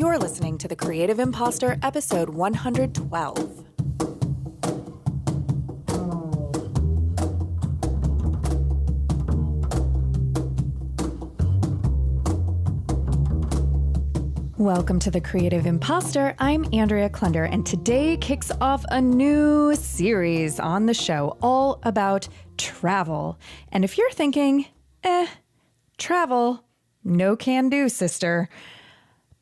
You're listening to The Creative Imposter, episode 112. Welcome to The Creative Imposter. I'm Andrea Klunder, and today kicks off a new series on the show all about travel. And if you're thinking, travel, no can do, sister,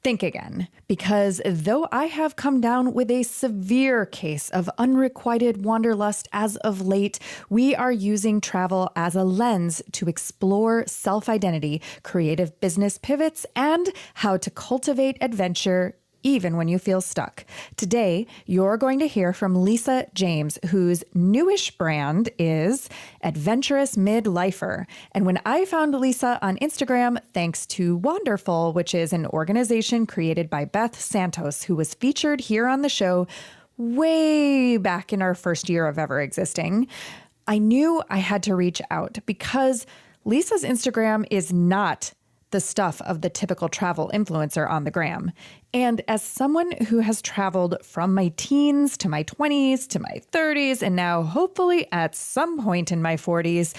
think again, because though I have come down with a severe case of unrequited wanderlust as of late, we are using travel as a lens to explore self-identity, creative business pivots, and how to cultivate adventure even when you feel stuck. Today, you're going to hear from Lisa James, whose newish brand is Adventurous Midlifer. And when I found Lisa on Instagram, thanks to Wanderful, which is an organization created by Beth Santos, who was featured here on the show way back in our first year of ever existing, I knew I had to reach out because Lisa's Instagram is not the stuff of the typical travel influencer on the gram. And as someone who has traveled from my teens to my 20s to my 30s, and now hopefully at some point in my 40s,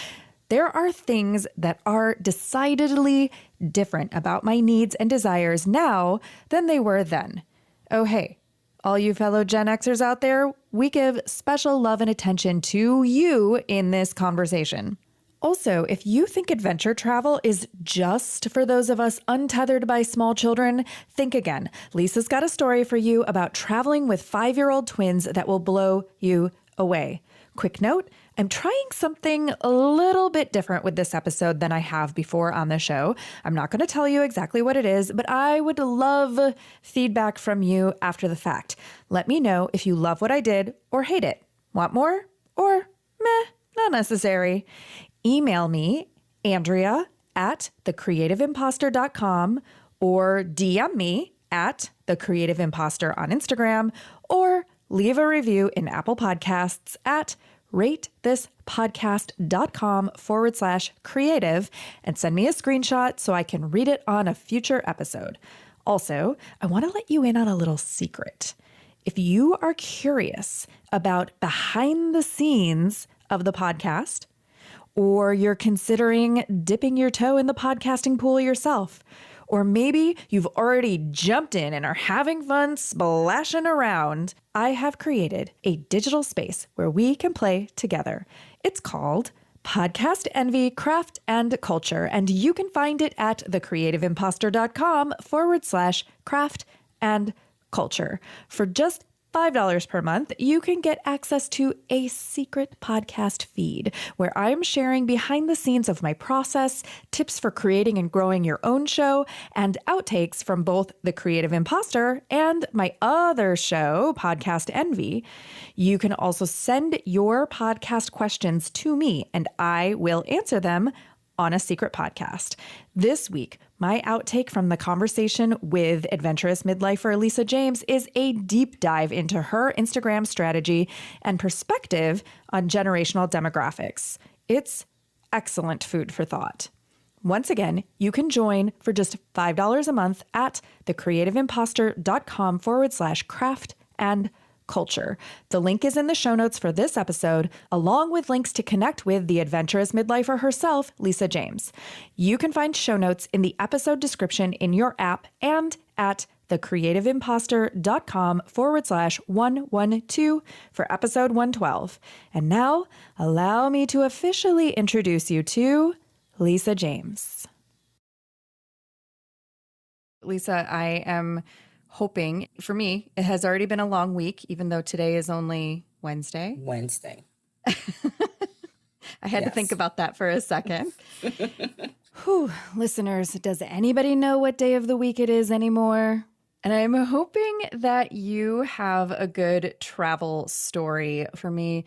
there are things that are decidedly different about my needs and desires now than they were then. Oh, hey, all you fellow Gen Xers out there, we give special love and attention to you in this conversation. Also, if you think adventure travel is just for those of us untethered by small children, think again. Lisa's got a story for you about traveling with 5-year-old twins that will blow you away. Quick note, I'm trying something a little bit different with this episode than I have before on the show. I'm not going to tell you exactly what it is, but I would love feedback from you after the fact. Let me know if you love what I did or hate it. Want more? Or meh, not necessary. Email me, Andrea at thecreativeimposter.com, or DM me at thecreativeimposter on Instagram, or leave a review in Apple Podcasts at ratethispodcast.com/creative and send me a screenshot so I can read it on a future episode. Also, I want to let you in on a little secret. If you are curious about behind the scenes of the podcast, or you're considering dipping your toe in the podcasting pool yourself, or maybe you've already jumped in and are having fun splashing around, I have created a digital space where we can play together. It's called Podcast Envy, Craft and Culture, and you can find it at thecreativeimposter.com/craft and culture. For just $5 per month, you can get access to a secret podcast feed where I'm sharing behind the scenes of my process, tips for creating and growing your own show, and outtakes from both The Creative Imposter and my other show, Podcast Envy. You can also send your podcast questions to me, and I will answer them on a secret podcast. This week, my outtake from the conversation with Adventurous Midlifer Lisa James is a deep dive into her Instagram strategy and perspective on generational demographics. It's excellent food for thought. Once again, you can join for just $5 a month at thecreativeimposter.com/craft and culture. The link is in the show notes for this episode, along with links to connect with the Adventurous Midlifer herself, Lisa James. You can find show notes in the episode description in your app and at thecreativeimposter.com/112 for episode 112. And now, allow me to officially introduce you to Lisa James. Lisa, I am hoping, for me, it has already been a long week, even though today is only Wednesday. I had to think about that for a second. Whew, listeners, does anybody know what day of the week it is anymore? And I'm hoping that you have a good travel story for me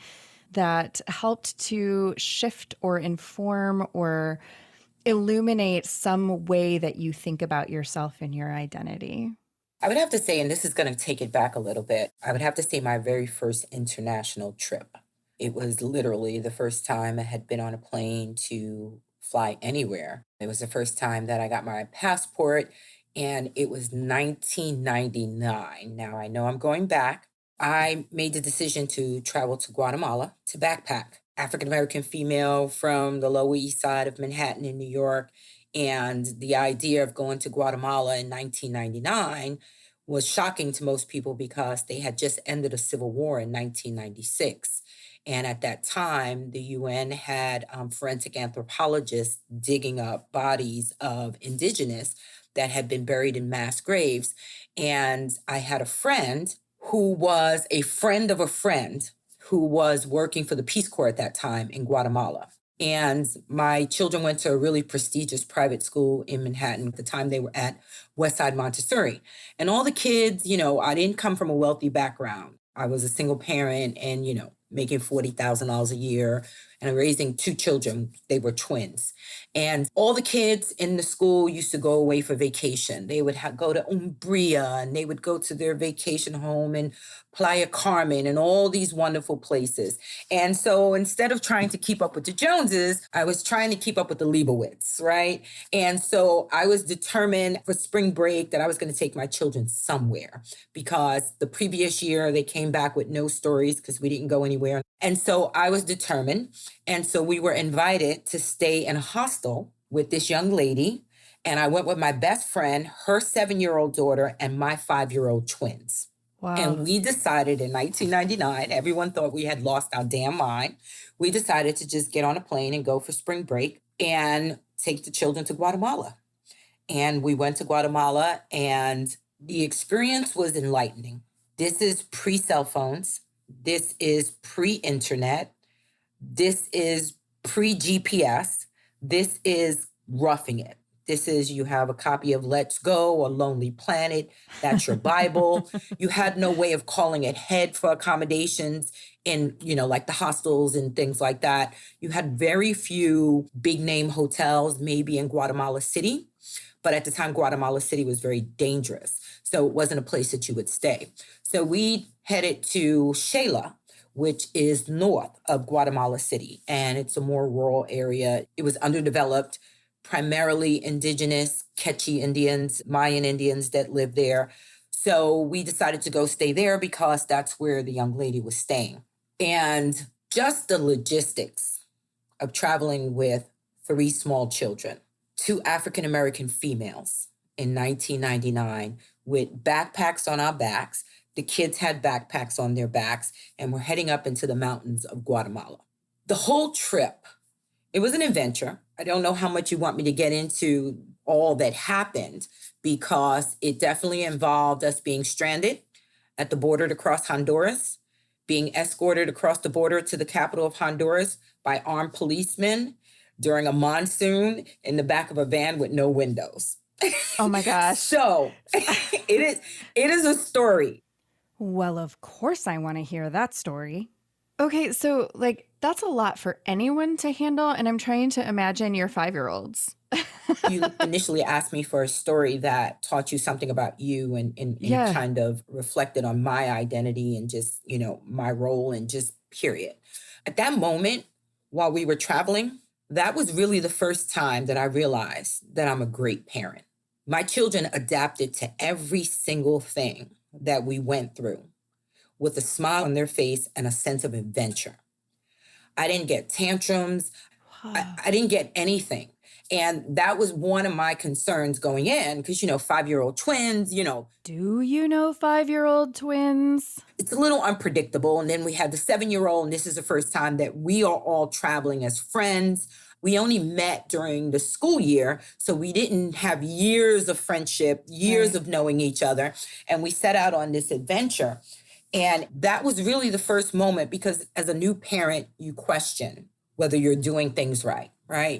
that helped to shift or inform or illuminate some way that you think about yourself and your identity. I would have to say, and this is going to take it back a little bit, I would have to say my very first international trip. It was literally the first time I had been on a plane to fly anywhere. It was the first time that I got my passport and it was 1999. Now, I know I'm going back. I made the decision to travel to Guatemala to backpack. African American female from the Lower East Side of Manhattan in New York. And the idea of going to Guatemala in 1999 was shocking to most people because they had just ended a civil war in 1996. And at that time, the UN had forensic anthropologists digging up bodies of indigenous that had been buried in mass graves. And I had a friend who was a friend of a friend who was working for the Peace Corps at that time in Guatemala. And my children went to a really prestigious private school in Manhattan. At the time, they were at Westside Montessori. And all the kids, I didn't come from a wealthy background. I was a single parent and, making $40,000 a year and raising two children. They were twins. And all the kids in the school used to go away for vacation. They would go to Umbria and they would go to their vacation home in Playa Carmen and all these wonderful places. And so instead of trying to keep up with the Joneses, I was trying to keep up with the Leibowitz, right? And so I was determined for spring break that I was going to take my children somewhere because the previous year they came back with no stories because we didn't go anywhere. And so I was determined. And so we were invited to stay in a hostel with this young lady. And I went with my best friend, her 7-year-old daughter, and my 5-year-old twins. Wow. And we decided in 1999, everyone thought we had lost our damn mind. We decided to just get on a plane and go for spring break and take the children to Guatemala. And we went to Guatemala and the experience was enlightening. This is pre-cell phones. This is pre-internet. This is pre-GPS. This is roughing it. This is, you have a copy of Let's Go, A Lonely Planet. That's your Bible. You had no way of calling ahead for accommodations in, like the hostels and things like that. You had very few big name hotels, maybe in Guatemala City. But at the time, Guatemala City was very dangerous. So it wasn't a place that you would stay. So we headed to Xela, which is north of Guatemala City. And it's a more rural area. It was underdeveloped, primarily indigenous Quechua Indians, Mayan Indians that lived there. So we decided to go stay there because that's where the young lady was staying. And just the logistics of traveling with 3 small children, 2 African-American females in 1999 with backpacks on our backs. The kids had backpacks on their backs and we're heading up into the mountains of Guatemala. The whole trip, it was an adventure. I don't know how much you want me to get into all that happened because it definitely involved us being stranded at the border to cross Honduras, being escorted across the border to the capital of Honduras by armed policemen during a monsoon in the back of a van with no windows. Oh my gosh. So it is a story. Well, of course I want to hear that story. Okay, so that's a lot for anyone to handle, and I'm trying to imagine your 5-year-olds. You initially asked me for a story that taught you something about you and Yeah. kind of reflected on my identity and just, my role and just period. At that moment, while we were traveling, that was really the first time that I realized that I'm a great parent. My children adapted to every single thing that we went through with a smile on their face and a sense of adventure. I didn't get tantrums. Wow. I didn't get anything. And that was one of my concerns going in because, 5-year-old twins, Do you know 5-year-old twins? it's a little unpredictable. And then we had the 7-year-old, and this is the first time that we are all traveling as friends. We only met during the school year, so we didn't have years of friendship, years Right. of knowing each other. And we set out on this adventure. And that was really the first moment because as a new parent, you question whether you're doing things right?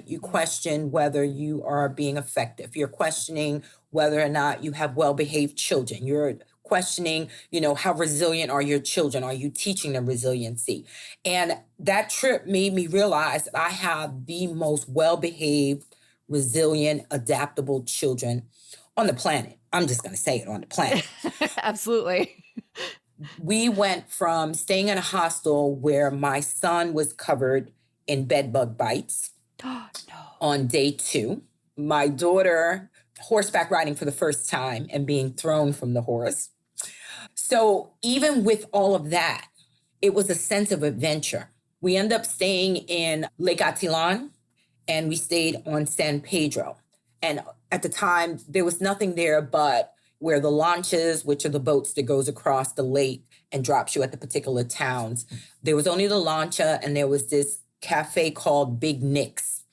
You question whether you are being effective. You're questioning whether or not you have well-behaved children. You're questioning, how resilient are your children? Are you teaching them resiliency? And that trip made me realize that I have the most well-behaved, resilient, adaptable children on the planet. I'm just going to say it, on the planet. Absolutely. We went from staying in a hostel where my son was covered in bed bug bites No. on day 2. My daughter horseback riding for the first time and being thrown from the horse. So even with all of that, it was a sense of adventure. We ended up staying in Lake Atilan and we stayed on San Pedro. And at the time, there was nothing there but where the launches, which are the boats that goes across the lake and drops you at the particular towns. There was only the lancha and there was this cafe called Big Nick's.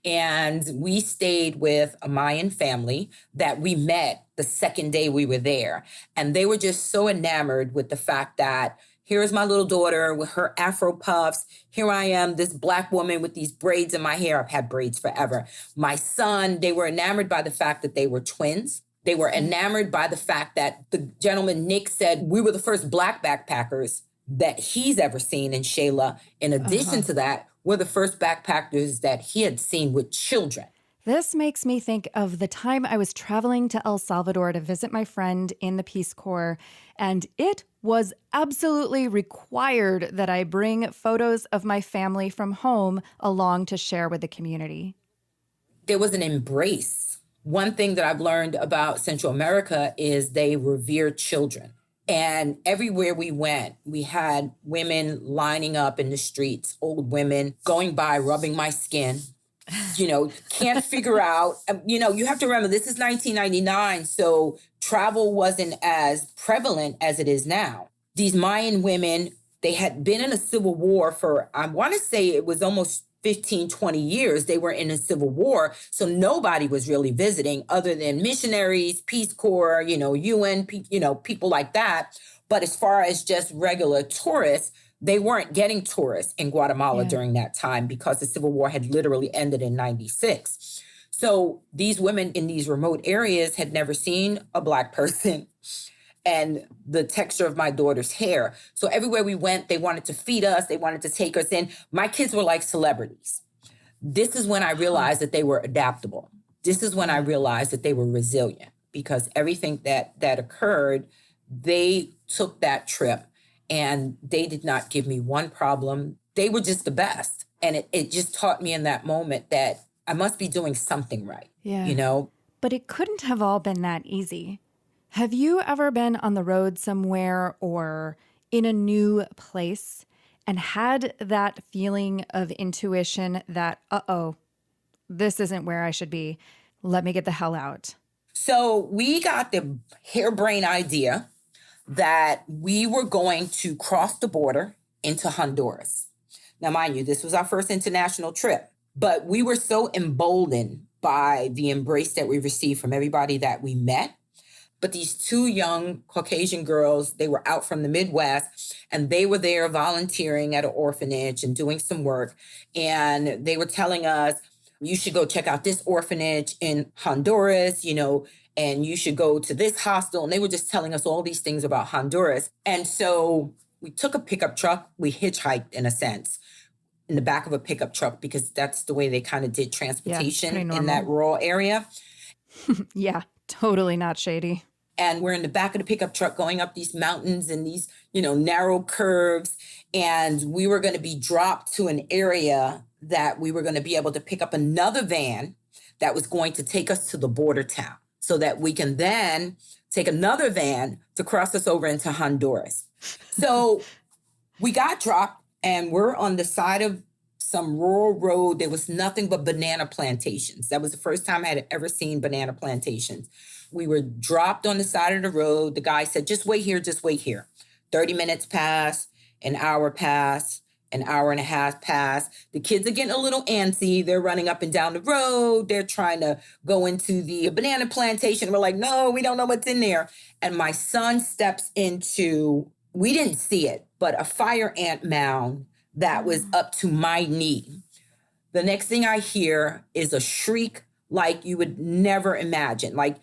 And we stayed with a Mayan family that we met the second day we were there. And they were just so enamored with the fact that here's my little daughter with her Afro puffs. Here I am, this Black woman with these braids in my hair. I've had braids forever. My son, they were enamored by the fact that they were twins. They were enamored by the fact that the gentleman, Nick, said we were the first Black backpackers that he's ever seen in Shayla. In addition to that, we're the first backpackers that he had seen with children. This makes me think of the time I was traveling to El Salvador to visit my friend in the Peace Corps, and it was absolutely required that I bring photos of my family from home along to share with the community. There was an embrace. One thing that I've learned about Central America is they revere children. And everywhere we went, we had women lining up in the streets, old women going by, rubbing my skin. Can't figure out, you have to remember, this is 1999, so travel wasn't as prevalent as it is now. These Mayan women, they had been in a civil war for, I want to say it was almost 15, 20 years. They were in a civil war, so nobody was really visiting other than missionaries, Peace Corps, UN, people like that. But as far as just regular tourists, they weren't getting tourists in Guatemala during that time because the Civil War had literally ended in 96. So these women in these remote areas had never seen a Black person and the texture of my daughter's hair. So everywhere we went, they wanted to feed us. They wanted to take us in. My kids were like celebrities. This is when I realized that they were adaptable. This is when I realized that they were resilient because everything that occurred, they took that trip. And they did not give me one problem. They were just the best. And it just taught me in that moment that I must be doing something right, But it couldn't have all been that easy. Have you ever been on the road somewhere or in a new place and had that feeling of intuition that, this isn't where I should be. Let me get the hell out. So we got the harebrained idea that we were going to cross the border into Honduras. Now, mind you, this was our first international trip, but we were so emboldened by the embrace that we received from everybody that we met. But these two young Caucasian girls, they were out from the Midwest and they were there volunteering at an orphanage and doing some work. And they were telling us, you should go check out this orphanage in Honduras, and you should go to this hostel. And they were just telling us all these things about Honduras. And so we took a pickup truck. We hitchhiked, in a sense, in the back of a pickup truck because that's the way they kind of did transportation in that rural area. Yeah, totally not shady. And we're in the back of the pickup truck going up these mountains and these, narrow curves. And we were going to be dropped to an area that we were going to be able to pick up another van that was going to take us to the border town so that we can then take another van to cross us over into Honduras. So we got dropped and we're on the side of some rural road. There was nothing but banana plantations. That was the first time I had ever seen banana plantations. We were dropped on the side of the road. The guy said, just wait here, just wait here. 30 minutes passed, an hour passed, an hour and a half passed. The kids are getting a little antsy. They're running up and down the road. They're trying to go into the banana plantation. We're like, no, we don't know what's in there. And my son steps into, we didn't see it, but a fire ant mound that was up to my knee. The next thing I hear is a shriek like you would never imagine. Like,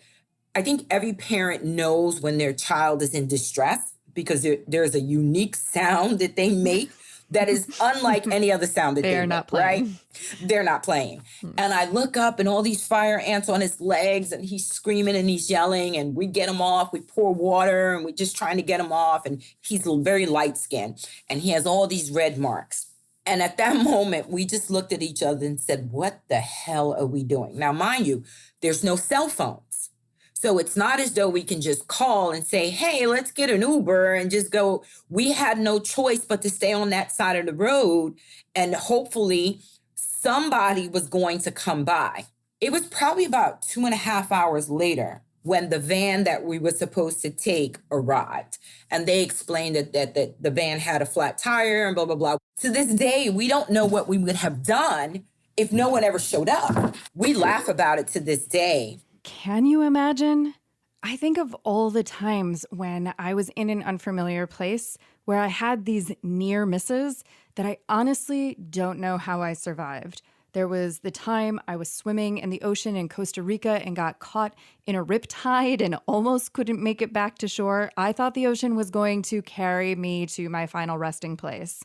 I think every parent knows when their child is in distress because there's a unique sound that they make that is unlike any other sound that they are make, not playing. right? They're not playing. And I look up and all these fire ants on his legs and he's screaming and he's yelling and we get him off. We pour water and we're just trying to get him off. And he's very light skinned and he has all these red marks. And at that moment, we just looked at each other and said, what the hell are we doing? Now, mind you, there's no cell phones. So it's not as though we can just call and say, hey, let's get an Uber and just go. We had no choice but to stay on that side of the road, and hopefully somebody was going to come by. It was probably about 2.5 hours later when the van that we were supposed to take arrived. And they explained that the van had a flat tire and blah, blah, blah. To this day, we don't know what we would have done if no one ever showed up. We laugh about it to this day. Can you imagine? I think of all the times when I was in an unfamiliar place where I had these near misses that I honestly don't know how I survived. There was the time I was swimming in the ocean in Costa Rica and got caught in a riptide and almost couldn't make it back to shore. I thought the ocean was going to carry me to my final resting place.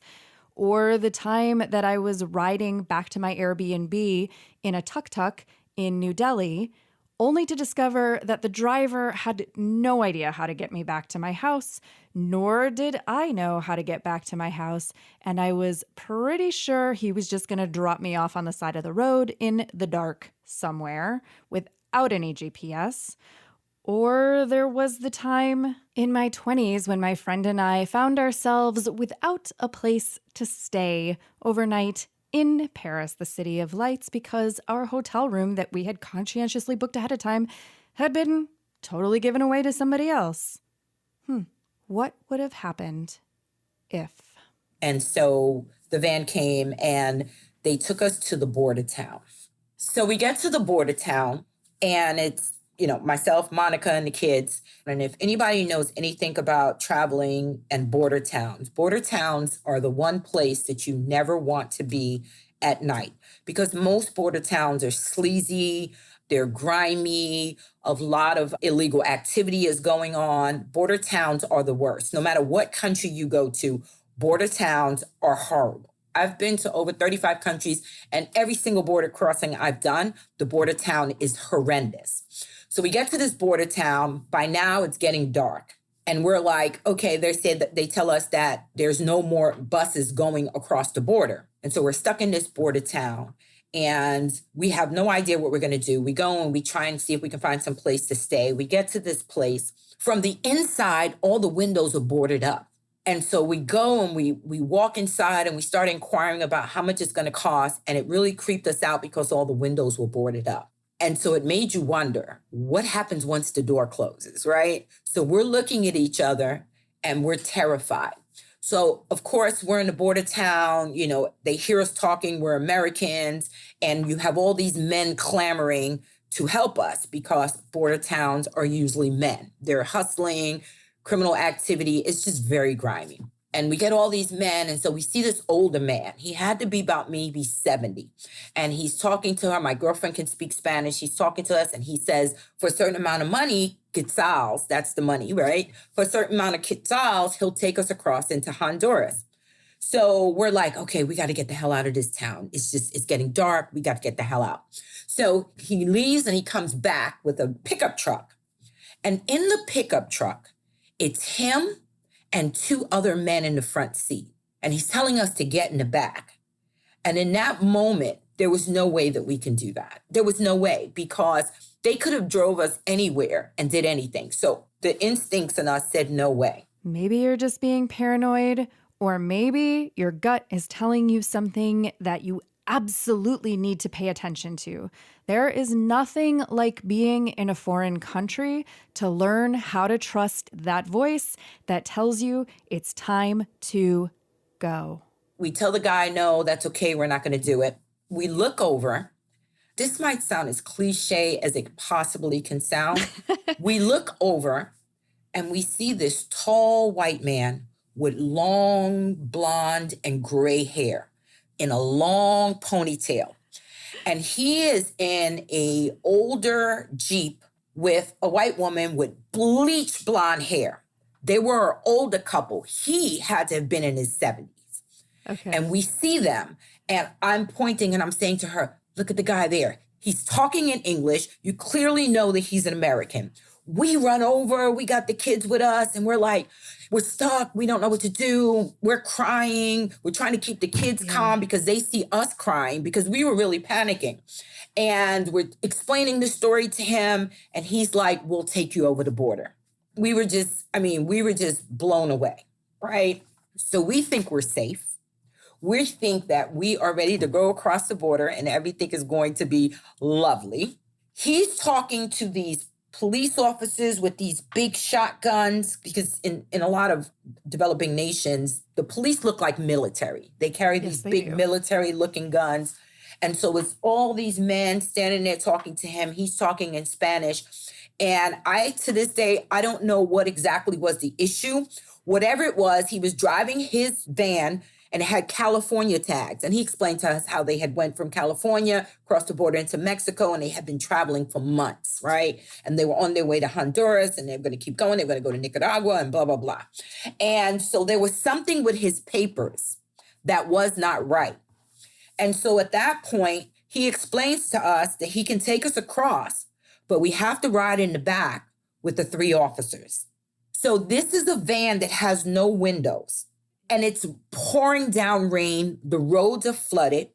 Or the time that I was riding back to my Airbnb in a tuk-tuk in New Delhi, only to discover that the driver had no idea how to get me back to my house, nor did I know how to get back to my house, and I was pretty sure he was just going to drop me off on the side of the road in the dark somewhere without any GPS. Or there was the time in my 20s when my friend and I found ourselves without a place to stay overnight in Paris, the city of lights, because our hotel room that we had conscientiously booked ahead of time had been totally given away to somebody else. What would have happened if? And so the van came and they took us to the border town. So we get to the border town and it's, myself, Monica, and the kids. And if anybody knows anything about traveling and border towns are the one place that you never want to be at night, because most border towns are sleazy, they're grimy, a lot of illegal activity is going on. Border towns are the worst. No matter what country you go to, border towns are horrible. I've been to over 35 countries, and every single border crossing I've done, the border town is horrendous. So we get to this border town. By now, it's getting dark. And we're like, okay, they tell us that there's no more buses going across the border. And so we're stuck in this border town. And we have no idea what we're going to do. We go and we try and see if we can find some place to stay. We get to this place. From the inside, all the windows are boarded up. And so we go and we walk inside and we start inquiring about how much it's going to cost. And it really creeped us out because all the windows were boarded up. And so it made you wonder, what happens once the door closes, right? So we're looking at each other and we're terrified. So, of course, we're in the border town. They hear us talking. We're Americans. And you have all these men clamoring to help us because border towns are usually men. They're hustling, criminal activity. It's just very grimy. And we get all these men. And so we see this older man. He had to be about maybe 70. And he's talking to her. My girlfriend can speak Spanish. He's talking to us. And he says, for a certain amount of money, quetzals, that's the money, right? For a certain amount of quetzals, he'll take us across into Honduras. So we're like, okay, we got to get the hell out of this town. It's getting dark. We got to get the hell out. So he leaves and he comes back with a pickup truck. And in the pickup truck, it's him and 2 other men in the front seat. And he's telling us to get in the back. And in that moment, there was no way that we can do that. There was no way, because they could have drove us anywhere and did anything. So the instincts in us said no way. Maybe you're just being paranoid, or maybe your gut is telling you something that you absolutely need to pay attention to. There is nothing like being in a foreign country to learn how to trust that voice that tells you it's time to go. We tell the guy, no, that's okay. We're not going to do it. We look over. This might sound as cliche as it possibly can sound. We look over and we see this tall white man with long blonde and gray hair in a long ponytail. And he is in a older Jeep with a white woman with bleached blonde hair. They were an older couple. He had to have been in his 70s. Okay. And we see them. And I'm pointing and I'm saying to her, look at the guy there. He's talking in English. You clearly know that he's an American. We run over, we got the kids with us, and we're like, we're stuck. We don't know what to do. We're crying. We're trying to keep the kids calm because they see us crying because we were really panicking. And we're explaining the story to him, and he's like, we'll take you over the border. We were just blown away, right? So we think we're safe. We think that we are ready to go across the border and everything is going to be lovely. He's talking to these police officers with these big shotguns because in a lot of developing nations, the police look like military. They carry these big military looking guns. And so it's all these men standing there talking to him. He's talking in Spanish. And to this day, I don't know what exactly was the issue. Whatever it was, he was driving his van and it had California tags. And he explained to us how they had went from California, across the border into Mexico, and they had been traveling for months, right? And they were on their way to Honduras, and they're going to keep going. They're going to go to Nicaragua and blah, blah, blah. And so there was something with his papers that was not right. And so at that point, he explains to us that he can take us across, but we have to ride in the back with the 3 officers. So this is a van that has no windows. And it's pouring down rain. The roads are flooded.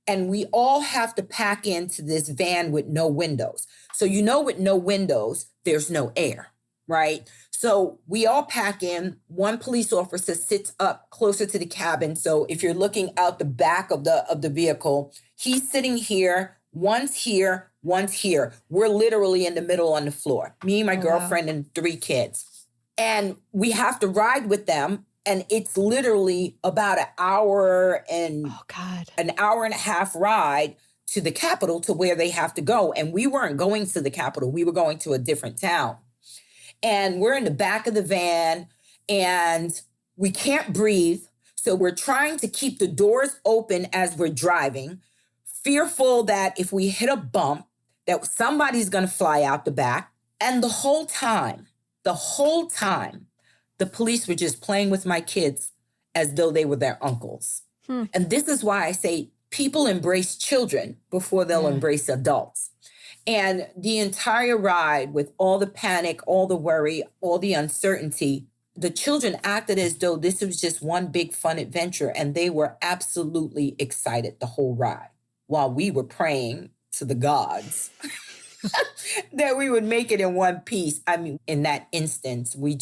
And we all have to pack into this van with no windows. So with no windows, there's no air, right? So we all pack in. One police officer sits up closer to the cabin. So if you're looking out the back of the vehicle, he's sitting here, one's here, one's here. We're literally in the middle on the floor. Me, my girlfriend, and 3 kids. And we have to ride with them. And it's literally about an hour and a half ride to the capital, to where they have to go. And we weren't going to the capital. We were going to a different town. And we're in the back of the van and we can't breathe. So we're trying to keep the doors open as we're driving, fearful that if we hit a bump, that somebody's going to fly out the back. And the whole time, the police were just playing with my kids as though they were their uncles. And this is why I say people embrace children before they'll embrace adults. And the entire ride, with all the panic, all the worry, all the uncertainty, the children acted as though this was just one big fun adventure. And they were absolutely excited the whole ride, while we were praying to the gods that we would make it in one piece. I mean, in that instance, we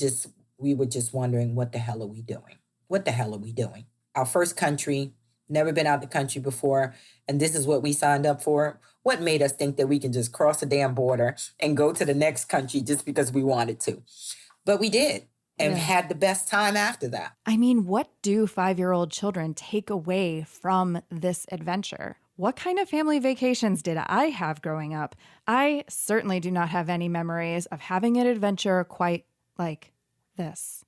were just wondering, what the hell are we doing? What the hell are we doing? Our first country, never been out the country before, and this is what we signed up for. What made us think that we can just cross the damn border and go to the next country just because we wanted to? But we did, and had the best time after that. I mean, what do 5-year-old children take away from this adventure? What kind of family vacations did I have growing up? I certainly do not have any memories of having an adventure quite like this.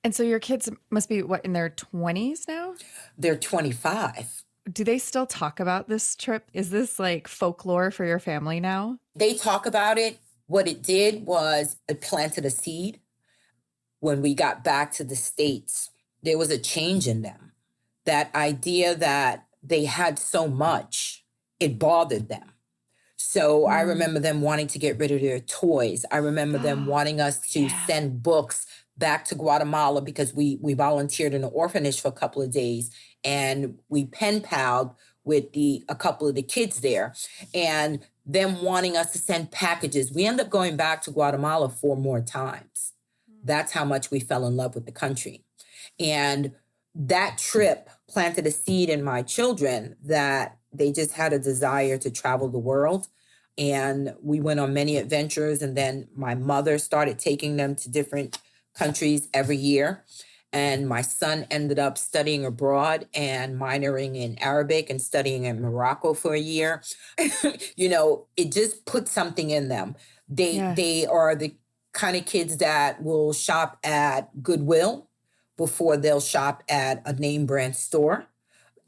And so your kids must be, in their 20s now? They're 25. Do they still talk about this trip? Is this like folklore for your family now? They talk about it. What it did was it planted a seed. When we got back to the States, there was a change in them. That idea that they had so much, it bothered them. So I remember them wanting to get rid of their toys. I remember them wanting us to send books back to Guatemala because we volunteered in an orphanage for a couple of days, and we pen palled with a couple of the kids there, and them wanting us to send packages. We ended up going back to Guatemala 4 more times. That's how much we fell in love with the country. And that trip planted a seed in my children that they just had a desire to travel the world. And we went on many adventures. And then my mother started taking them to different countries every year. And my son ended up studying abroad and minoring in Arabic and studying in Morocco for a year. It just put something in them. They are the kind of kids that will shop at Goodwill before they'll shop at a name brand store.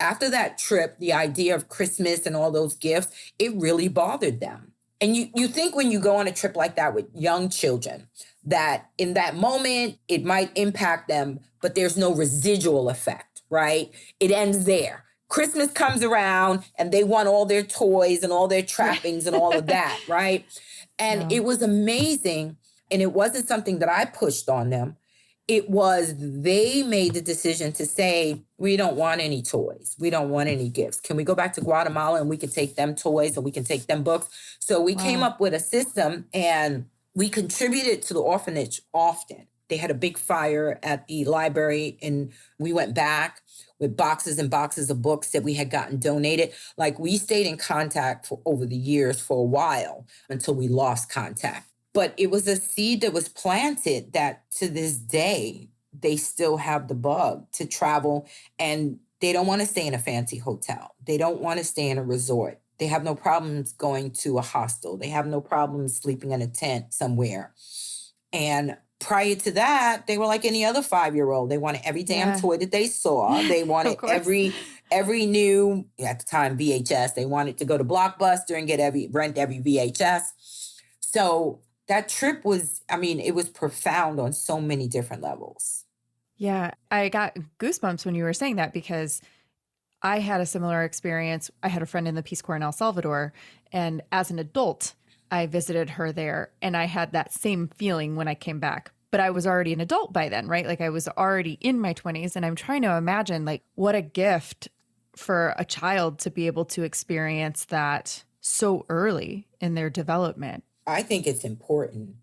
After that trip, the idea of Christmas and all those gifts, it really bothered them. And you think when you go on a trip like that with young children, that in that moment, it might impact them, but there's no residual effect, right? It ends there. Christmas comes around and they want all their toys and all their trappings and all of that, right? And Yeah. it was amazing. And it wasn't something that I pushed on them. It was they made the decision to say, we don't want any toys. We don't want any gifts. Can we go back to Guatemala and we can take them toys and we can take them books? So we came Wow. up with a system and we contributed to the orphanage often. They had a big fire at the library and we went back with boxes and boxes of books that we had gotten donated. Like we stayed in contact for over the years for a while until we lost contact. But it was a seed that was planted that to this day, they still have the bug to travel and they don't want to stay in a fancy hotel. They don't want to stay in a resort. They have no problems going to a hostel. They have no problems sleeping in a tent somewhere. And prior to that, they were like any other 5-year-old. They wanted every damn Yeah. toy that they saw. They wanted course. every new, at the time, VHS. They wanted to go to Blockbuster and rent every VHS. So that trip was, it was profound on so many different levels. Yeah, I got goosebumps when you were saying that because I had a similar experience. I had a friend in the Peace Corps in El Salvador, and as an adult, I visited her there, and I had that same feeling when I came back. But I was already an adult by then, right? Like I was already in my 20s, and I'm trying to imagine like what a gift for a child to be able to experience that so early in their development. I think it's important,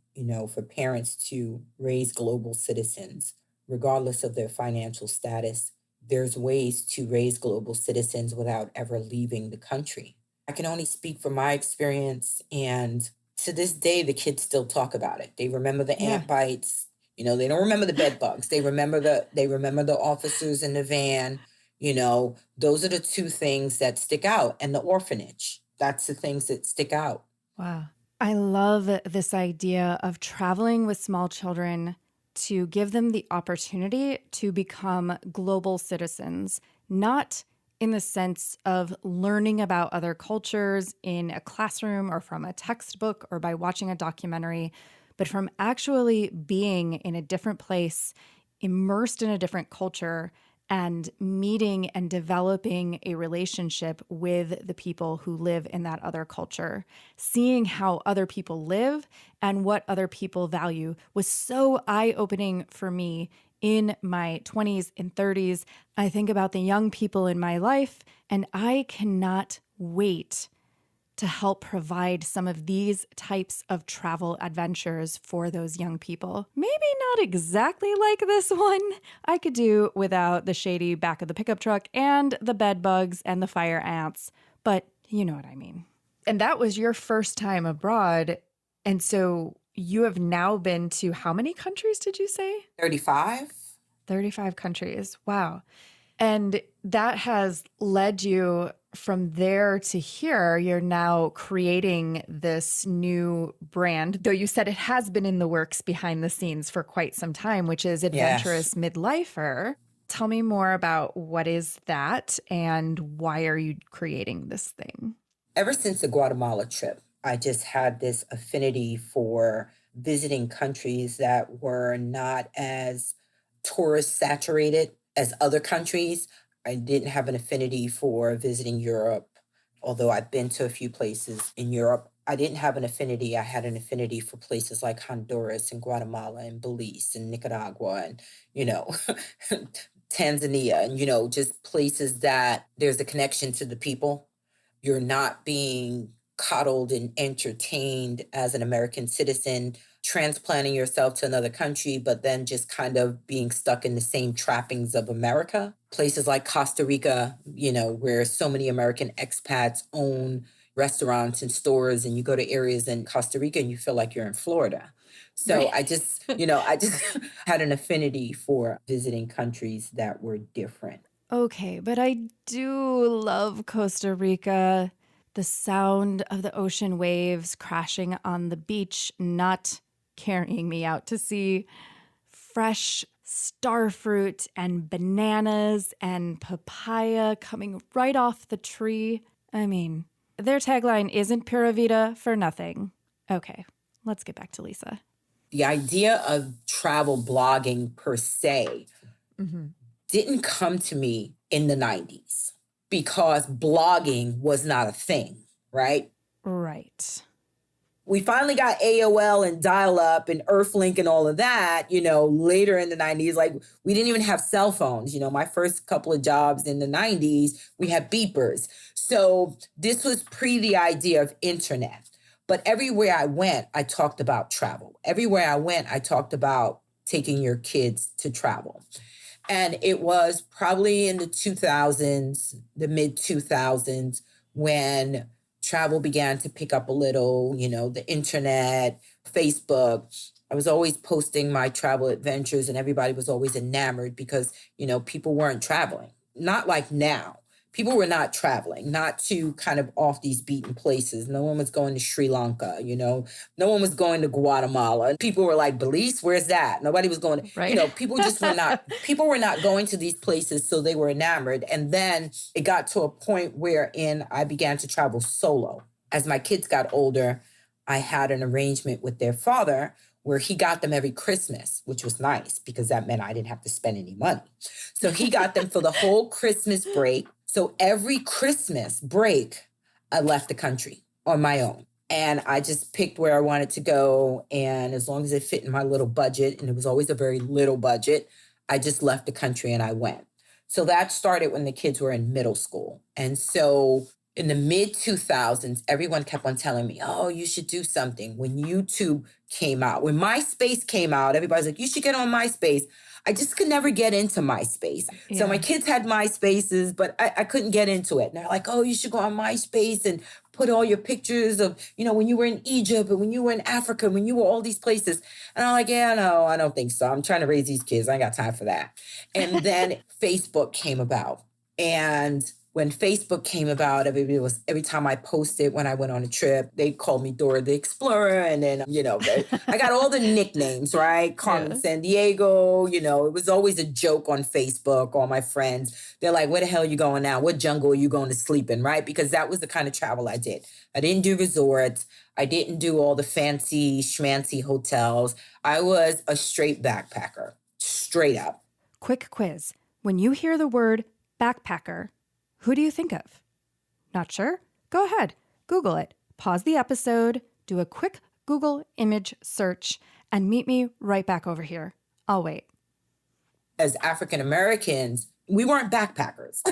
for parents to raise global citizens, regardless of their financial status. There's ways to raise global citizens without ever leaving the country. I can only speak from my experience. And to this day, the kids still talk about it. They remember the Yeah. ant bites. They don't remember the bed bugs. They remember the officers in the van. Those are the two things that stick out. And the orphanage. That's the things that stick out. Wow. I love this idea of traveling with small children to give them the opportunity to become global citizens, not in the sense of learning about other cultures in a classroom or from a textbook or by watching a documentary, but from actually being in a different place, immersed in a different culture, and meeting and developing a relationship with the people who live in that other culture. Seeing how other people live and what other people value was so eye-opening for me in my 20s and 30s. I think about the young people in my life, and I cannot wait to help provide some of these types of travel adventures for those young people. Maybe not exactly like this one. I could do without the shady back of the pickup truck and the bed bugs and the fire ants, but you know what I mean. And that was your first time abroad. And so you have now been to how many countries did you say? 35. 35 countries. Wow. And that has led you from there to here. You're now creating this new brand, though you said it has been in the works behind the scenes for quite some time, which is Adventurous Midlifer. Tell me more about what is that and why are you creating this thing? Ever since the Guatemala trip, I just had this affinity for visiting countries that were not as tourist saturated as other countries. I didn't have an affinity for visiting Europe, although I've been to a few places in Europe. I didn't have an affinity. I had an affinity for places like Honduras and Guatemala and Belize and Nicaragua and, Tanzania and, just places that there's a connection to the people. You're not being coddled and entertained as an American citizen, transplanting yourself to another country, but then just kind of being stuck in the same trappings of America. Places like Costa Rica, where so many American expats own restaurants and stores, and you go to areas in Costa Rica and you feel like you're in Florida. So Right. I just had an affinity for visiting countries that were different. Okay, but I do love Costa Rica. The sound of the ocean waves crashing on the beach, not carrying me out to sea. Fresh starfruit and bananas and papaya coming right off the tree. I mean, their tagline isn't Pura Vida for nothing. Okay, let's get back to Lisa. The idea of travel blogging per se didn't come to me in the 90s because blogging was not a thing, right? Right. We finally got AOL and dial-up and Earthlink and all of that, later in the 90s. Like, we didn't even have cell phones. My first couple of jobs in the 90s, we had beepers. So this was pre the idea of internet. But everywhere I went, I talked about travel. Everywhere I went, I talked about taking your kids to travel. And it was probably in the 2000s, the mid 2000s, when travel began to pick up a little, the internet, Facebook. I was always posting my travel adventures and everybody was always enamored because, people weren't traveling. Not like now. People were not traveling, not to kind of off these beaten places. No one was going to Sri Lanka, no one was going to Guatemala. People were like, Belize, where's that? Nobody was going to, right. People were not going to these places. So they were enamored. And then it got to a point wherein I began to travel solo. As my kids got older, I had an arrangement with their father where he got them every Christmas, which was nice because that meant I didn't have to spend any money. So he got them for the whole Christmas break. So every Christmas break, I left the country on my own. And I just picked where I wanted to go. And as long as it fit in my little budget, and it was always a very little budget, I just left the country and I went. So that started when the kids were in middle school. And so in the mid 2000s, everyone kept on telling me, oh, you should do something. When YouTube came out, when MySpace came out, everybody's like, you should get on MySpace. I just could never get into MySpace. Yeah. So my kids had MySpaces, but I couldn't get into it. And they're like, oh, you should go on MySpace and put all your pictures of, when you were in Egypt and when you were in Africa, when you were all these places. And I'm like, yeah, no, I don't think so. I'm trying to raise these kids. I ain't got time for that. And then Facebook came about. And when Facebook came about, every time I posted when I went on a trip, they called me Dora the Explorer. And then, I got all the nicknames, right? Carmen San Diego, it was always a joke on Facebook, all my friends. They're like, where the hell are you going now? What jungle are you going to sleep in, right? Because that was the kind of travel I did. I didn't do resorts. I didn't do all the fancy schmancy hotels. I was a straight backpacker, straight up. Quick quiz. When you hear the word backpacker, who do you think of? Not sure? Go ahead. Google it. Pause the episode, do a quick Google image search, and meet me right back over here. I'll wait. As African Americans, we weren't backpackers.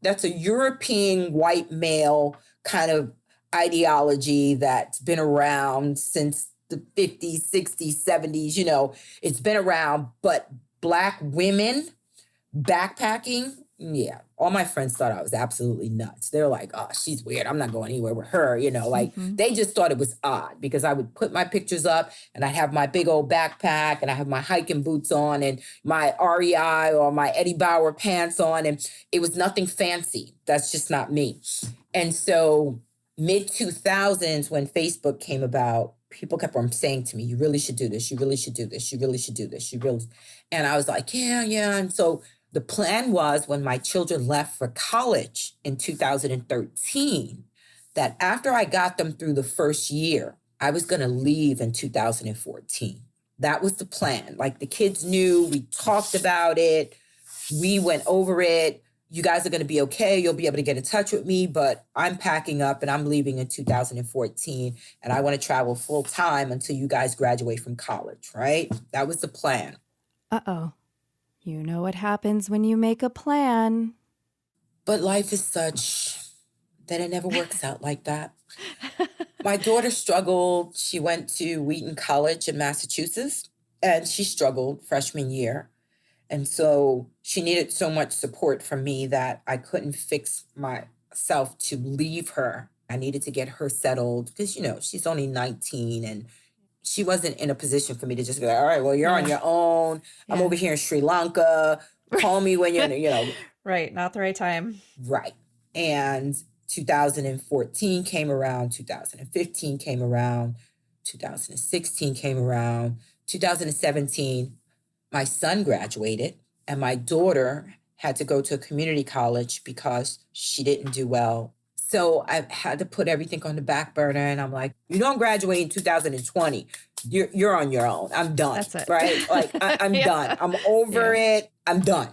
That's a European white male kind of ideology that's been around since the 50s, 60s, 70s. It's been around, but Black women backpacking, yeah. All my friends thought I was absolutely nuts. They're like, oh, she's weird. I'm not going anywhere with her. They just thought it was odd because I would put my pictures up and I'd have my big old backpack and I have my hiking boots on and my REI or my Eddie Bauer pants on. And it was nothing fancy. That's just not me. And so mid 2000s, when Facebook came about, people kept on saying to me, you really should do this. You really should do this. You really should do this. And I was like, yeah. And so the plan was when my children left for college in 2013, that after I got them through the first year, I was going to leave in 2014. That was the plan. Like the kids knew, we talked about it. We went over it. You guys are going to be okay. You'll be able to get in touch with me, but I'm packing up and I'm leaving in 2014. And I want to travel full time until you guys graduate from college, right? That was the plan. Uh-oh. You know what happens when you make a plan. But life is such that it never works out like that. My daughter struggled. She went to Wheaton College in Massachusetts, and she struggled freshman year. And so she needed so much support from me that I couldn't fix myself to leave her. I needed to get her settled because, she's only 19 and she wasn't in a position for me to just be like, all right, well, you're on your own. Yeah. I'm over here in Sri Lanka. Call me when you're, Right. Not the right time. Right. And 2014 came around. 2015 came around. 2016 came around. 2017, my son graduated and my daughter had to go to a community college because she didn't do well. So I had to put everything on the back burner. And I'm like, you don't graduate in 2020. You're on your own. I'm done. That's it. Right? Like, I'm done. I'm over it. I'm done.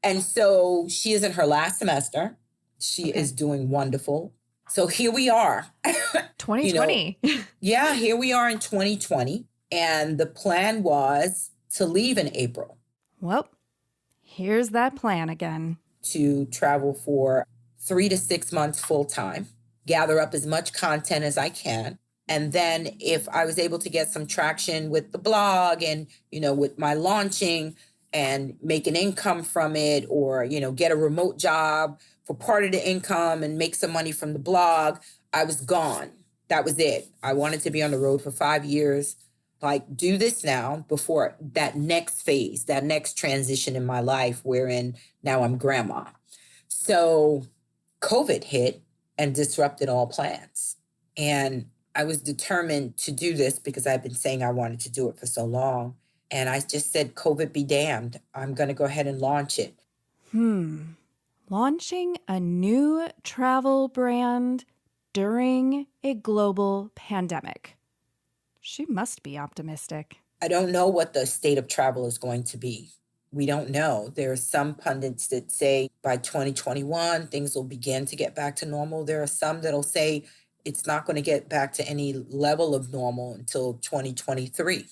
And so she is in her last semester. She Okay. is doing wonderful. So here we are. You know, 2020. yeah, here we are in 2020. And the plan was to leave in April Well, here's that plan again. to travel for 3 to 6 months full time, gather up as much content as I can. And then if I was able to get some traction with the blog and, with my launching and make an income from it, or, get a remote job for part of the income and make some money from the blog, I was gone. That was it. I wanted to be on the road for 5 years, like do this now before that next phase, that next transition in my life, wherein now I'm grandma. So COVID hit and disrupted all plans. And I was determined to do this because I've been saying I wanted to do it for so long. And I just said, COVID be damned. I'm going to go ahead and launch it. Launching a new travel brand during a global pandemic. She must be optimistic. I don't know what the state of travel is going to be. We don't know. There are some pundits that say by 2021, things will begin to get back to normal. There are some that'll say it's not going to get back to any level of normal until 2023.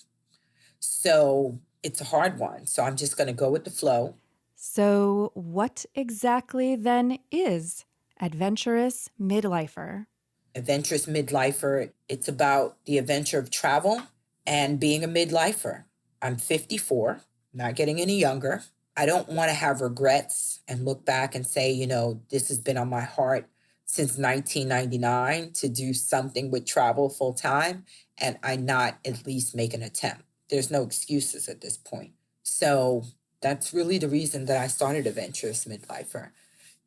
So it's a hard one. So I'm just going to go with the flow. So, what exactly then is Adventurous Midlifer? Adventurous midlifer, it's about the adventure of travel and being a midlifer. I'm 54, not getting any younger. I don't want to have regrets and look back and say, this has been on my heart since 1999 to do something with travel full time, and I not at least make an attempt. There's no excuses at this point. So that's really the reason that I started Adventurous Midlifer.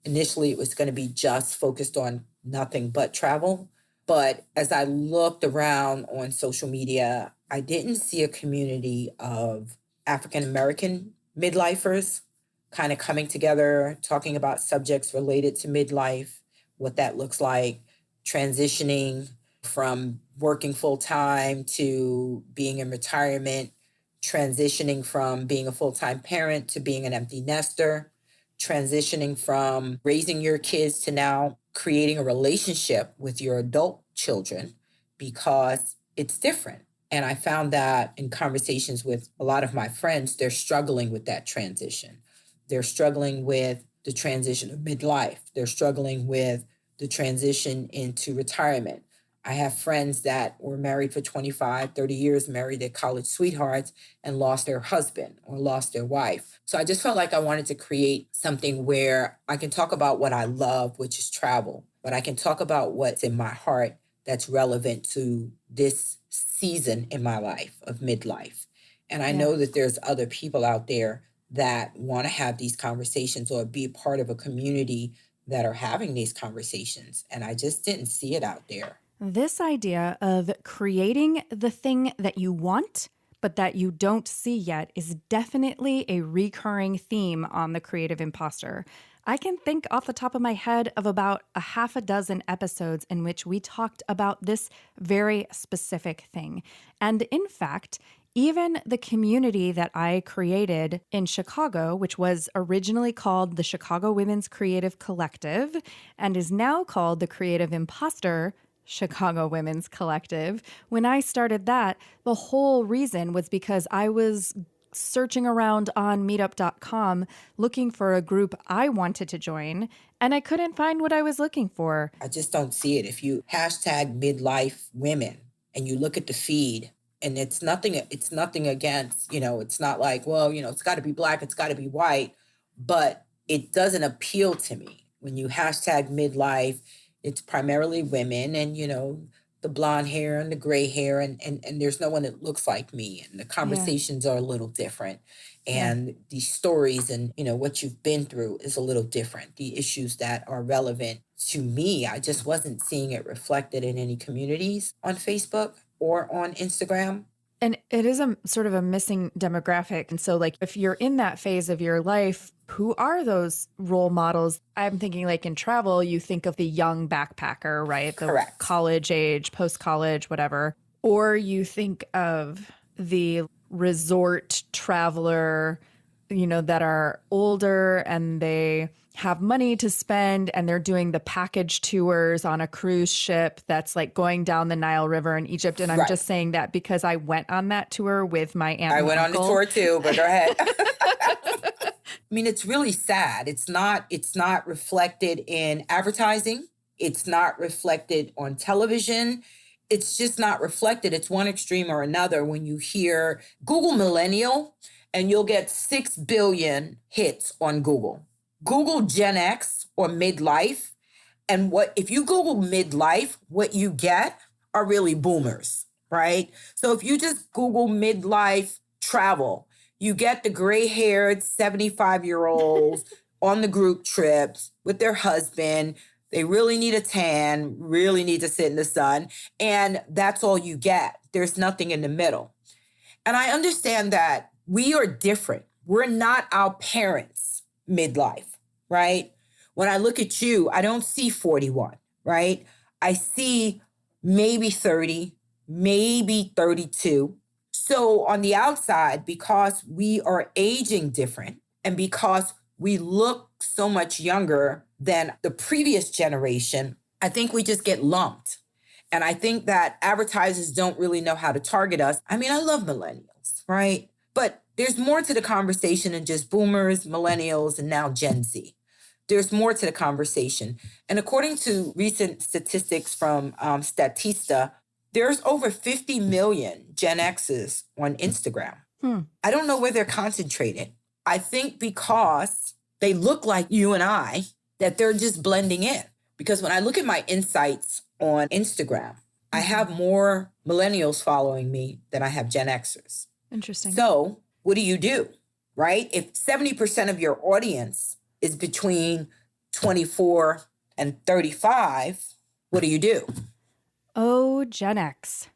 Initially, it was going to be just focused on nothing but travel. But as I looked around on social media, I didn't see a community of African American midlifers kind of coming together, talking about subjects related to midlife, what that looks like, transitioning from working full time to being in retirement, transitioning from being a full time parent to being an empty nester, transitioning from raising your kids to now creating a relationship with your adult children, because it's different. And I found that in conversations with a lot of my friends, they're struggling with that transition. They're struggling with the transition of midlife. They're struggling with the transition into retirement. I have friends that were married for 25, 30 years, married their college sweethearts, and lost their husband or lost their wife. So I just felt like I wanted to create something where I can talk about what I love, which is travel, but I can talk about what's in my heart that's relevant to this season in my life of midlife. And I know that there's other people out there that want to have these conversations or be a part of a community that are having these conversations. And I just didn't see it out there. This idea of creating the thing that you want, but that you don't see yet, is definitely a recurring theme on The Creative Imposter. I can think off the top of my head of about a half a dozen episodes in which we talked about this very specific thing. And in fact, even the community that I created in Chicago, which was originally called the Chicago Women's Creative Collective and is now called the Creative Imposter Chicago Women's Collective, when I started that, the whole reason was because I was searching around on meetup.com looking for a group I wanted to join, and I couldn't find what I was looking for. I just don't see it. If you hashtag midlife women and you look at the feed, and it's nothing against, it's not like, well, it's got to be Black, it's got to be white, but it doesn't appeal to me. When you hashtag midlife, it's primarily women, and, the blonde hair and the gray hair, and there's no one that looks like me. And the conversations are a little different. And the stories and, what you've been through is a little different. The issues that are relevant to me, I just wasn't seeing it reflected in any communities on Facebook or on Instagram. And it is a sort of a missing demographic. And so, like, if you're in that phase of your life, who are those role models? I'm thinking, like, in travel, you think of the young backpacker, right? Correct. The college age, post-college, whatever. Or you think of the resort traveler that are older and they have money to spend and they're doing the package tours on a cruise ship that's like going down the Nile River in Egypt. And I'm just saying that because I went on that tour with my aunt. I went on the tour too, but go ahead. I mean, it's really sad. It's not reflected in advertising. It's not reflected on television. It's just not reflected. It's one extreme or another. When you hear Google millennial, and you'll get 6 billion hits on Google. Google Gen X or midlife. And if you Google midlife, what you get are really boomers, right? So if you just Google midlife travel, you get the gray-haired 75-year-olds on the group trips with their husband. They really need a tan, really need to sit in the sun. And that's all you get. There's nothing in the middle. And I understand that we are different. We're not our parents' midlife, right? When I look at you, I don't see 41, right? I see maybe 30, maybe 32. So on the outside, because we are aging different and because we look so much younger than the previous generation, I think we just get lumped. And I think that advertisers don't really know how to target us. I mean, I love millennials, right? But there's more to the conversation than just boomers, millennials, and now Gen Z. There's more to the conversation. And according to recent statistics from Statista, there's over 50 million Gen Xs on Instagram. I don't know where they're concentrated. I think because they look like you and I, that they're just blending in. Because when I look at my insights on Instagram, I have more millennials following me than I have Gen Xers. Interesting. So what do? Right? If 70% of your audience is between 24 and 35, what do? Oh, Gen X.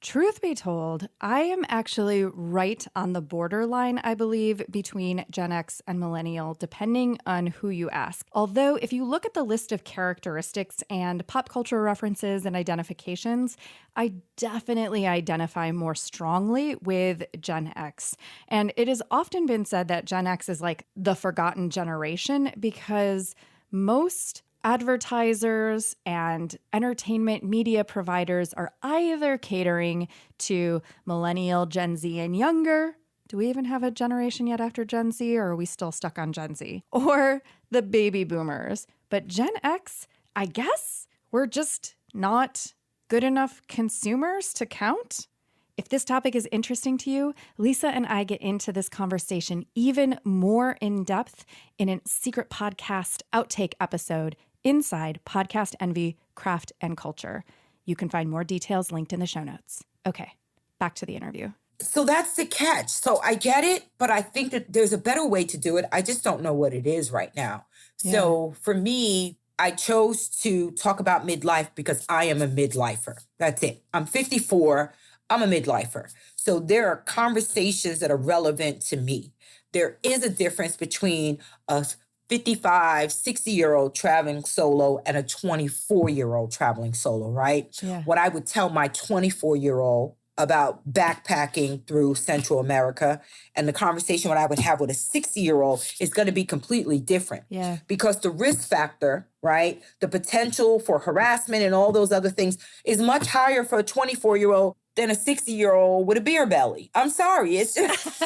Truth be told, I am actually right on the borderline, I believe, between Gen X and millennial, depending on who you ask. Although, if you look at the list of characteristics and pop culture references and identifications, I definitely identify more strongly with Gen X. And it has often been said that Gen X is like the forgotten generation because most advertisers and entertainment media providers are either catering to millennial, Gen Z, and younger. Do we even have a generation yet after Gen Z, or are we still stuck on Gen Z? Or the baby boomers. But Gen X, I guess we're just not good enough consumers to count. If this topic is interesting to you, Lisa and I get into this conversation even more in depth in a secret podcast outtake episode inside Podcast Envy, Craft and Culture. You can find more details linked in the show notes. Okay, back to the interview. So that's the catch. So I get it, but I think that there's a better way to do it. I just don't know what it is right now. Yeah. So for me, I chose to talk about midlife because I am a midlifer. That's it. I'm 54. I'm a midlifer. So there are conversations that are relevant to me. There is a difference between a 55, 60-year-old traveling solo and a 24-year-old traveling solo, right? Yeah. What I would tell my 24-year-old about backpacking through Central America and the conversation what I would have with a 60-year-old is going to be completely different. Yeah. Because the risk factor, right, the potential for harassment and all those other things is much higher for a 24-year-old than a 60-year-old with a beer belly. I'm sorry. It's just...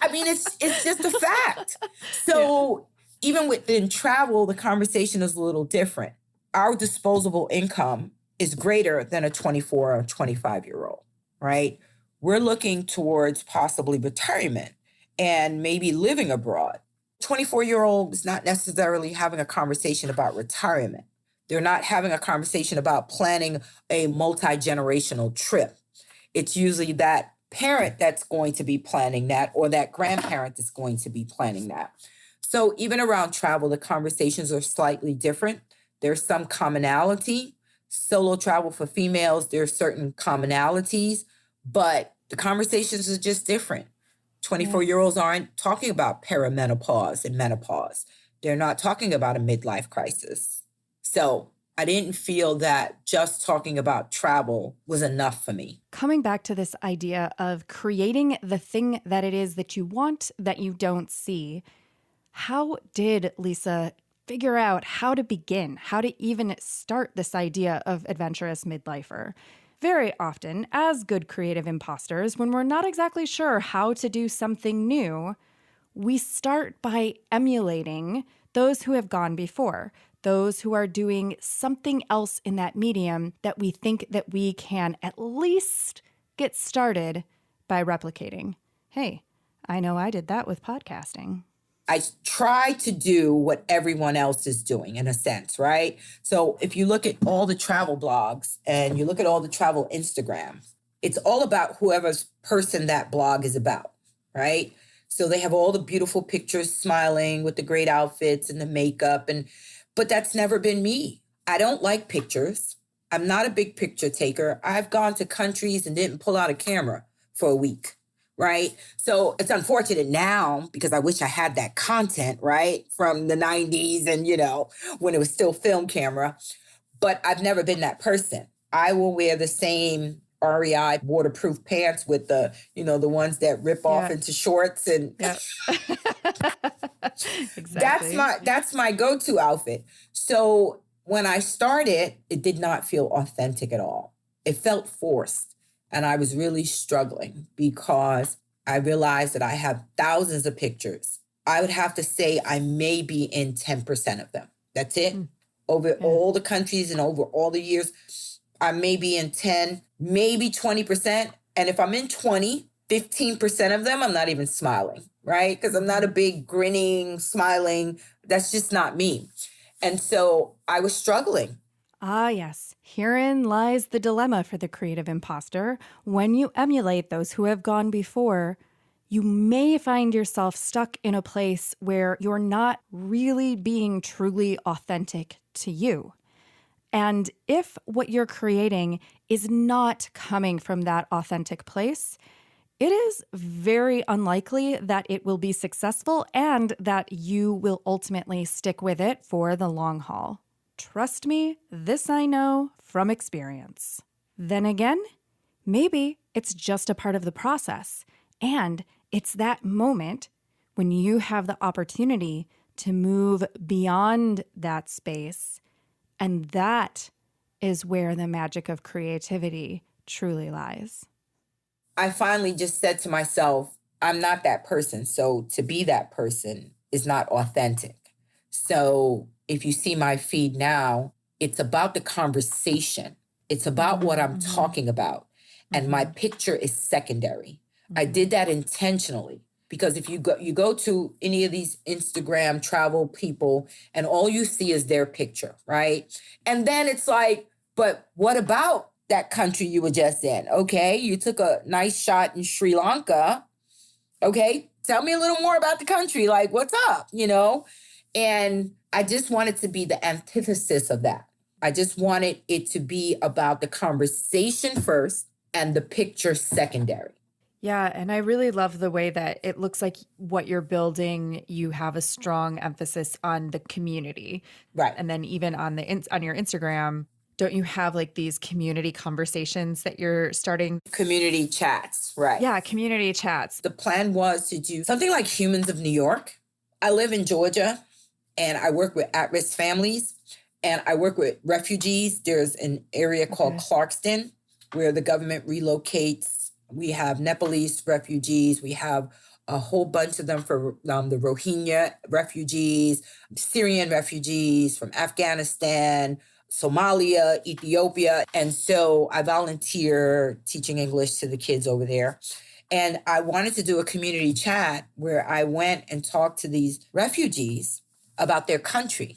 I mean, it's just a fact. So even within travel, the conversation is a little different. Our disposable income is greater than a 24 or 25-year-old, right? We're looking towards possibly retirement and maybe living abroad. 24-year-old is not necessarily having a conversation about retirement. They're not having a conversation about planning a multi-generational trip. It's usually that parent that's going to be planning that or that grandparent that's going to be planning that. So even around travel, the conversations are slightly different. There's some commonality. Solo travel for females, there's certain commonalities, but the conversations are just different. 24-year-olds aren't talking about perimenopause and menopause. They're not talking about a midlife crisis. So I didn't feel that just talking about travel was enough for me. Coming back to this idea of creating the thing that it is that you want that you don't see, how did Lisa figure out how to begin, how to even start this idea of adventurous midlifer? Very often, as good creative imposters, when we're not exactly sure how to do something new, we start by emulating those who have gone before, those who are doing something else in that medium that we think that we can at least get started by replicating. Hey, I know I did that with podcasting. I try to do what everyone else is doing in a sense, right? So if you look at all the travel blogs and you look at all the travel Instagrams, it's all about whoever's person that blog is about, right? So they have all the beautiful pictures smiling with the great outfits and the makeup, but that's never been me. I don't like pictures. I'm not a big picture taker. I've gone to countries and didn't pull out a camera for a week. Right. So it's unfortunate now because I wish I had that content, right, from the 90s and, when it was still film camera. But I've never been that person. I will wear the same REI waterproof pants with the, the ones that rip off into shorts. And Exactly. That's my go-to outfit. So when I started, it did not feel authentic at all. It felt forced. And I was really struggling because I realized that I have thousands of pictures. I would have to say I may be in 10% of them. That's it. Over all the countries and over all the years, I may be in 10, maybe 20%. And if I'm in 20, 15% of them, I'm not even smiling, right? Because I'm not a big grinning, smiling. That's just not me. And so I was struggling. Ah, yes. Herein lies the dilemma for the creative imposter. When you emulate those who have gone before, you may find yourself stuck in a place where you're not really being truly authentic to you. And if what you're creating is not coming from that authentic place, it is very unlikely that it will be successful and that you will ultimately stick with it for the long haul. Trust me, this I know from experience. Then again, maybe it's just a part of the process. And it's that moment when you have the opportunity to move beyond that space. And that is where the magic of creativity truly lies. I finally just said to myself, I'm not that person. So to be that person is not authentic. So if you see my feed now, it's about the conversation. It's about what I'm talking about. And my picture is secondary. I did that intentionally because if you go to any of these Instagram travel people and all you see is their picture, right? And then it's like, but what about that country you were just in? Okay, you took a nice shot in Sri Lanka. Okay, tell me a little more about the country. Like, what's up, And I just wanted to be the antithesis of that. I just wanted it to be about the conversation first and the picture secondary. Yeah, and I really love the way that it looks like what you're building, you have a strong emphasis on the community. Right. And then even on your Instagram, don't you have like these community conversations that you're starting? Community chats, right. Yeah, community chats. The plan was to do something like Humans of New York. I live in Georgia and I work with at-risk families and I work with refugees. There's an area called Clarkston where the government relocates. We have Nepalese refugees. We have a whole bunch of them for the Rohingya refugees, Syrian refugees from Afghanistan, Somalia, Ethiopia. And so I volunteer teaching English to the kids over there. And I wanted to do a community chat where I went and talked to these refugees about their country.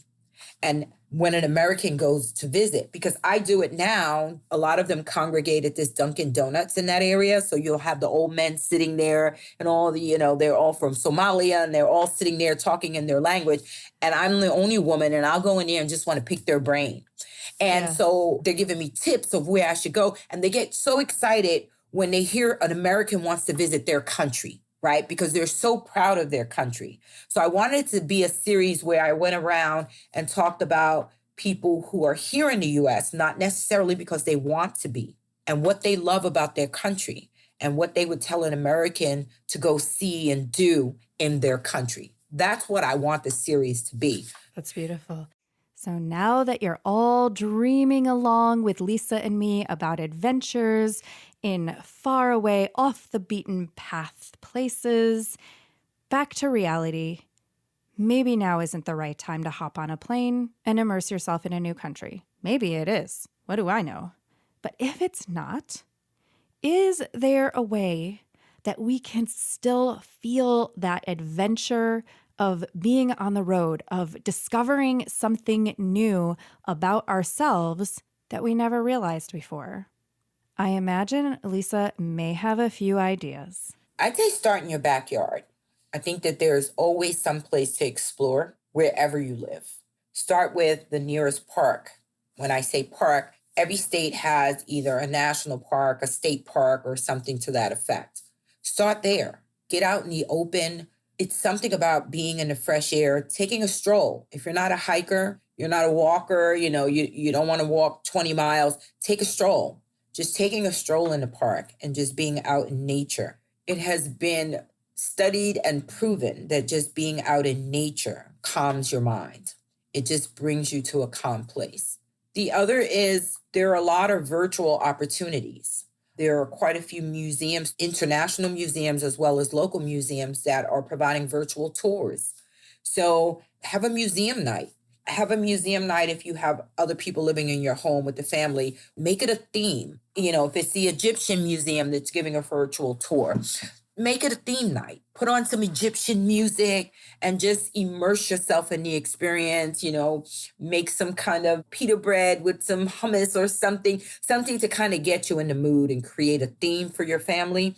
And when an American goes to visit, because I do it now, a lot of them congregate at this Dunkin' Donuts in that area. So you'll have the old men sitting there and all the, they're all from Somalia and they're all sitting there talking in their language. And I'm the only woman and I'll go in there and just want to pick their brain. And so they're giving me tips of where I should go. And they get so excited when they hear an American wants to visit their country, right? Because they're so proud of their country. So I wanted it to be a series where I went around and talked about people who are here in the US, not necessarily because they want to be, and what they love about their country and what they would tell an American to go see and do in their country. That's what I want the series to be. That's beautiful. So now that you're all dreaming along with Lisa and me about adventures in far away, off the beaten path places, back to reality. Maybe now isn't the right time to hop on a plane and immerse yourself in a new country. Maybe it is. What do I know? But if it's not, is there a way that we can still feel that adventure of being on the road, of discovering something new about ourselves that we never realized before? I imagine Lisa may have a few ideas. I'd say start in your backyard. I think that there's always some place to explore wherever you live. Start with the nearest park. When I say park, every state has either a national park, a state park, or something to that effect. Start there. Get out in the open. It's something about being in the fresh air, taking a stroll. If you're not a hiker, you're not a walker, you don't want to walk 20 miles, take a stroll. Just taking a stroll in the park and just being out in nature. It has been studied and proven that just being out in nature calms your mind. It just brings you to a calm place. The other is there are a lot of virtual opportunities. There are quite a few museums, international museums, as well as local museums that are providing virtual tours. So have a museum night. Have a museum night if you have other people living in your home with the family. Make it a theme. If it's the Egyptian museum that's giving a virtual tour, make it a theme night. Put on some Egyptian music and just immerse yourself in the experience. Make some kind of pita bread with some hummus or something to kind of get you in the mood and create a theme for your family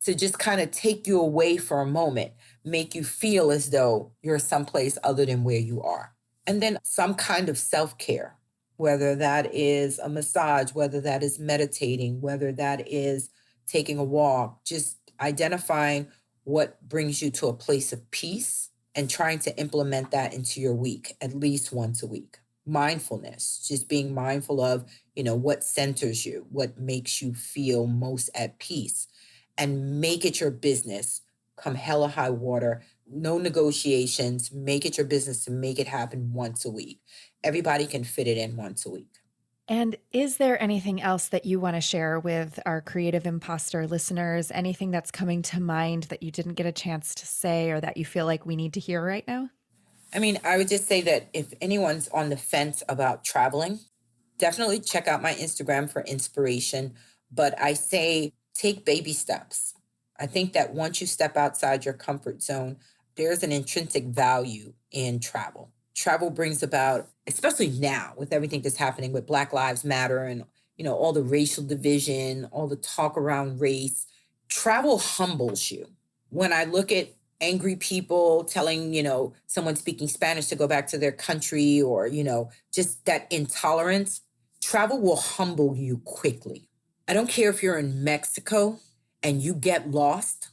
to just kind of take you away for a moment, make you feel as though you're someplace other than where you are. And then some kind of self-care, whether that is a massage, whether that is meditating, whether that is taking a walk, just identifying what brings you to a place of peace and trying to implement that into your week, at least once a week. Mindfulness, just being mindful of, what centers you, what makes you feel most at peace, and make it your business. Come hell or high water, no negotiations, make it your business to make it happen once a week. Everybody can fit it in once a week. And is there anything else that you want to share with our Creative Imposter listeners? Anything that's coming to mind that you didn't get a chance to say or that you feel like we need to hear right now? I would just say that if anyone's on the fence about traveling, definitely check out my Instagram for inspiration. But I say take baby steps. I think that once you step outside your comfort zone, there's an intrinsic value in travel. Travel brings about, especially now with everything that's happening with Black Lives Matter and, all the racial division, all the talk around race, travel humbles you. When I look at angry people telling, someone speaking Spanish to go back to their country or, just that intolerance, travel will humble you quickly. I don't care if you're in Mexico and you get lost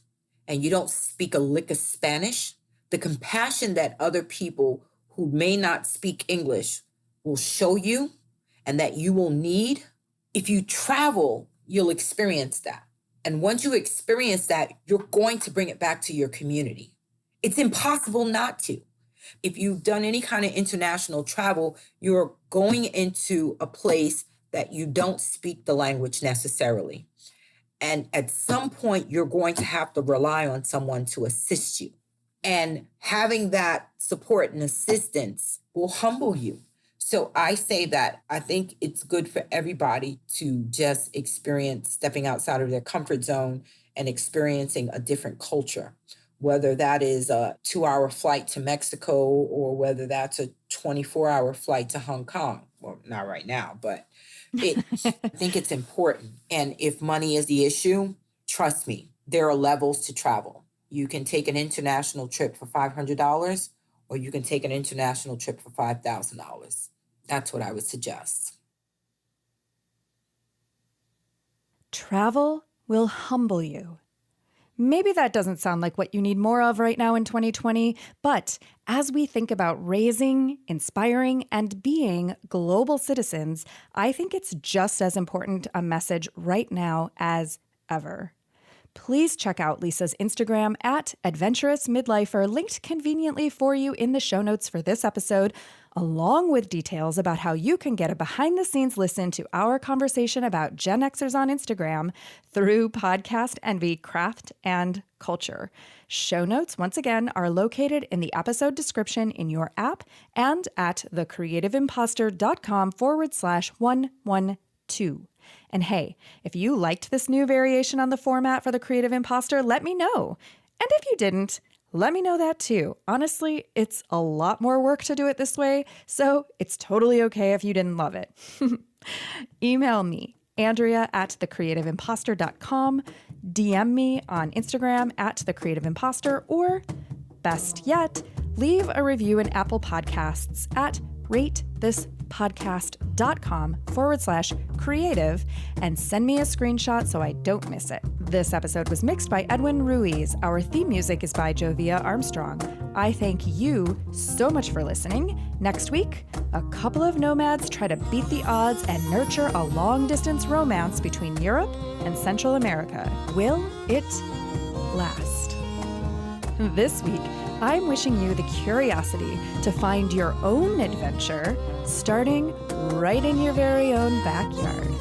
and you don't speak a lick of Spanish, the compassion that other people who may not speak English will show you and that you will need, if you travel, you'll experience that. And once you experience that, you're going to bring it back to your community. It's impossible not to. If you've done any kind of international travel, you're going into a place that you don't speak the language necessarily. And at some point, you're going to have to rely on someone to assist you. And having that support and assistance will humble you. So I say that I think it's good for everybody to just experience stepping outside of their comfort zone and experiencing a different culture, whether that is a 2-hour flight to Mexico or whether that's a 24-hour flight to Hong Kong. Well, not right now, but I think it's important. And if money is the issue, trust me, there are levels to travel. You can take an international trip for $500 or you can take an international trip for $5,000. That's what I would suggest. Travel will humble you. Maybe that doesn't sound like what you need more of right now in 2020, but as we think about raising, inspiring, and being global citizens, I think it's just as important a message right now as ever. Please check out Lisa's Instagram at Adventurous Midlifer, linked conveniently for you in the show notes for this episode, along with details about how you can get a behind-the-scenes listen to our conversation about Gen Xers on Instagram through Podcast Envy Craft and Culture. Show notes, once again, are located in the episode description in your app and at thecreativeimposter.com/112. And hey, if you liked this new variation on the format for The Creative Imposter, let me know. And if you didn't, let me know that too. Honestly, it's a lot more work to do it this way, so it's totally okay if you didn't love it. Email me, Andrea at thecreativeimposter.com, DM me on Instagram at thecreativeimposter, or best yet, leave a review in Apple Podcasts at ratethispodcast.com/creative and send me a screenshot so I don't miss it. This episode was mixed by Edwin Ruiz. Our theme music is by Jovia Armstrong. I thank you so much for listening. Next week, a couple of nomads try to beat the odds and nurture a long-distance romance between Europe and Central America. Will it last? This week, I'm wishing you the curiosity to find your own adventure, starting right in your very own backyard.